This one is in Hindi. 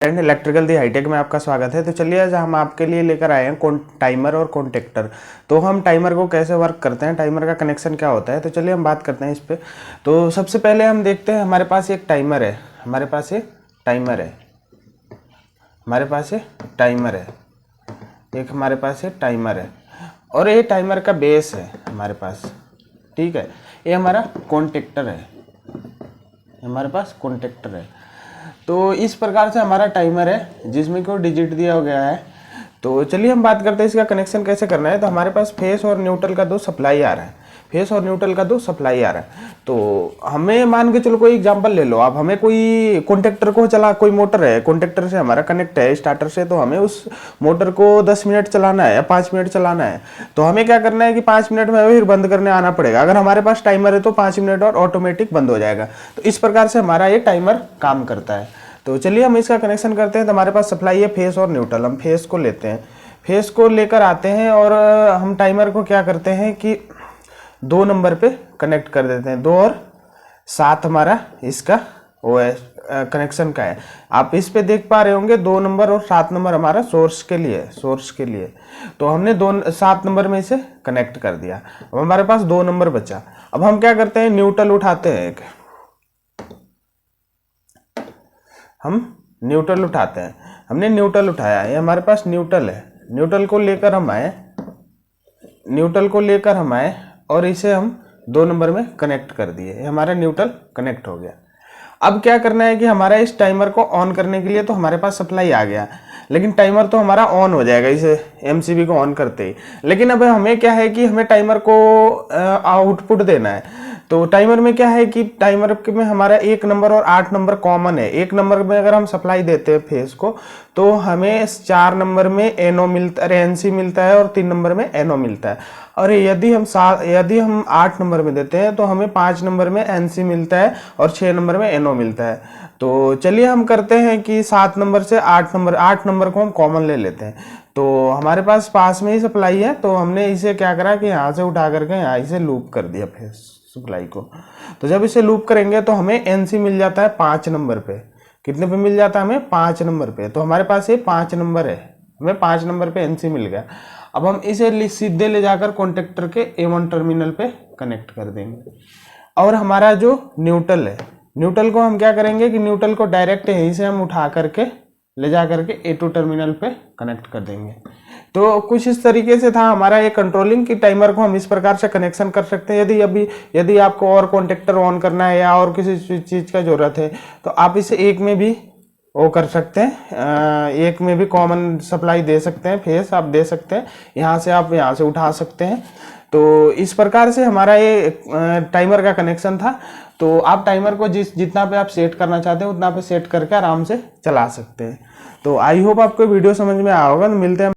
एंड इलेक्ट्रिकल दी हाईटेक में आपका स्वागत है। तो चलिए आज हम आपके लिए लेकर आए हैं टाइमर और कॉन्टेक्टर। तो हम टाइमर को कैसे वर्क करते हैं, टाइमर का कनेक्शन क्या होता है, तो चलिए हम बात करते हैं इस पे। तो सबसे पहले हम देखते हैं, हमारे पास एक टाइमर है, हमारे पास एक टाइमर है, हमारे पास एक टाइमर है, एक हमारे पास एक टाइमर है और ये टाइमर का बेस है हमारे पास, ठीक है। ये हमारा कॉन्टेक्टर है, हमारे पास कॉन्टेक्टर है। तो इस प्रकार से हमारा टाइमर है जिसमें को डिजिट दिया गया है। तो चलिए हम बात करते हैं इसका कनेक्शन कैसे करना है। तो हमारे पास फेस और न्यूट्रल का दो सप्लाई आ रहा है, फेस और न्यूट्रल का दो सप्लाई आ रहा है। तो हमें मान के चलो कोई एग्जांपल ले लो आप, हमें कोई कॉन्टेक्टर को चला, कोई मोटर है कॉन्टेक्टर से हमारा कनेक्ट है स्टार्टर से, तो हमें उस मोटर को 10 मिनट चलाना है या 5 मिनट चलाना है। तो हमें क्या करना है कि 5 मिनट में फिर बंद करने आना पड़ेगा। अगर हमारे पास टाइमर है तो 5 मिनट और ऑटोमेटिक बंद हो जाएगा। तो इस प्रकार से हमारा ये टाइमर काम करता है। तो चलिए हम इसका कनेक्शन करते हैं। तो हमारे पास सप्लाई है फेस और न्यूट्रल। हम फेस को लेते हैं, फेस को लेकर आते हैं और हम टाइमर को क्या करते हैं कि 2 नंबर पे कनेक्ट कर देते हैं। 2 और 7 हमारा इसका वो है, कनेक्शन का है। आप इस पे देख पा रहे होंगे 2 नंबर और 7 नंबर हमारा सोर्स के लिए, सोर्स के लिए। तो हमने 7 नंबर में इसे कनेक्ट कर दिया। अब हमारे पास 2 नंबर बचा। अब हम क्या करते हैं, न्यूट्रल उठाते हैं, एक हम न्यूट्रल उठाते हैं। हमने न्यूट्रल उठाया, ये हमारे पास न्यूट्रल है। न्यूट्रल को लेकर हम आए, न्यूट्रल को लेकर हम आए और इसे हम 2 नंबर में कनेक्ट कर दिए। ये हमारा न्यूट्रल कनेक्ट हो गया। अब क्या करना है कि हमारा इस टाइमर को ऑन करने के लिए तो हमारे पास सप्लाई आ गया, लेकिन टाइमर तो हमारा ऑन हो जाएगा इसे एमसीबी को ऑन करते ही। लेकिन अब हमें क्या है कि हमें टाइमर को आउटपुट देना है। तो टाइमर में क्या है कि टाइमर में हमारा 1 नंबर और 8 नंबर कॉमन है। 1 नंबर में अगर हम सप्लाई देते हैं फेस को तो हमें 4 नंबर में एनओ मिलता है, एनसी मिलता है और 3 नंबर में एनओ मिलता है। और यदि हम 8 नंबर में देते हैं तो हमें 5 नंबर में एनसी मिलता है और 6 नंबर में एनओ मिलता है। तो चलिए हम करते हैं कि 7 नंबर से 8 नंबर को हम कॉमन ले लेते हैं। तो हमारे पास में ही सप्लाई है, तो हमने इसे क्या करा कि यहाँ से उठा करके यहाँ इसे लूप कर दिया फेस सप्लाई को। तो जब इसे लूप करेंगे तो हमें एनसी मिल जाता है 5 नंबर पे। कितने पे मिल जाता है हमें? 5 नंबर पे। तो हमारे पास ये 5 नंबर है, हमें 5 नंबर पे एनसी मिल गया। अब हम इसे सीधे ले जाकर कॉन्टेक्टर के A1 टर्मिनल पे कनेक्ट कर देंगे। और हमारा जो न्यूट्रल है, न्यूट्रल को हम क्या करेंगे कि न्यूट्रल को डायरेक्ट यहीं से हम उठा करके ले जा करके A2 टर्मिनल पे कनेक्ट कर देंगे। तो कुछ इस तरीके से था हमारा ये कंट्रोलिंग की टाइमर को हम इस प्रकार से कनेक्शन कर सकते हैं। यदि आपको और कॉन्टेक्टर ऑन करना है या और किसी चीज़ का ज़रूरत है तो आप इसे एक में भी वो कर सकते हैं, एक में भी कॉमन सप्लाई दे सकते हैं, फेस आप दे सकते हैं, यहाँ से आप यहाँ से उठा सकते हैं। तो इस प्रकार से हमारा ये टाइमर का कनेक्शन था। तो आप टाइमर को जितना पे आप सेट करना चाहते हैं उतना पे सेट करके आराम से चला सकते हैं। तो आई होप आपको वीडियो समझ में आया होगा। तो मिलते हैं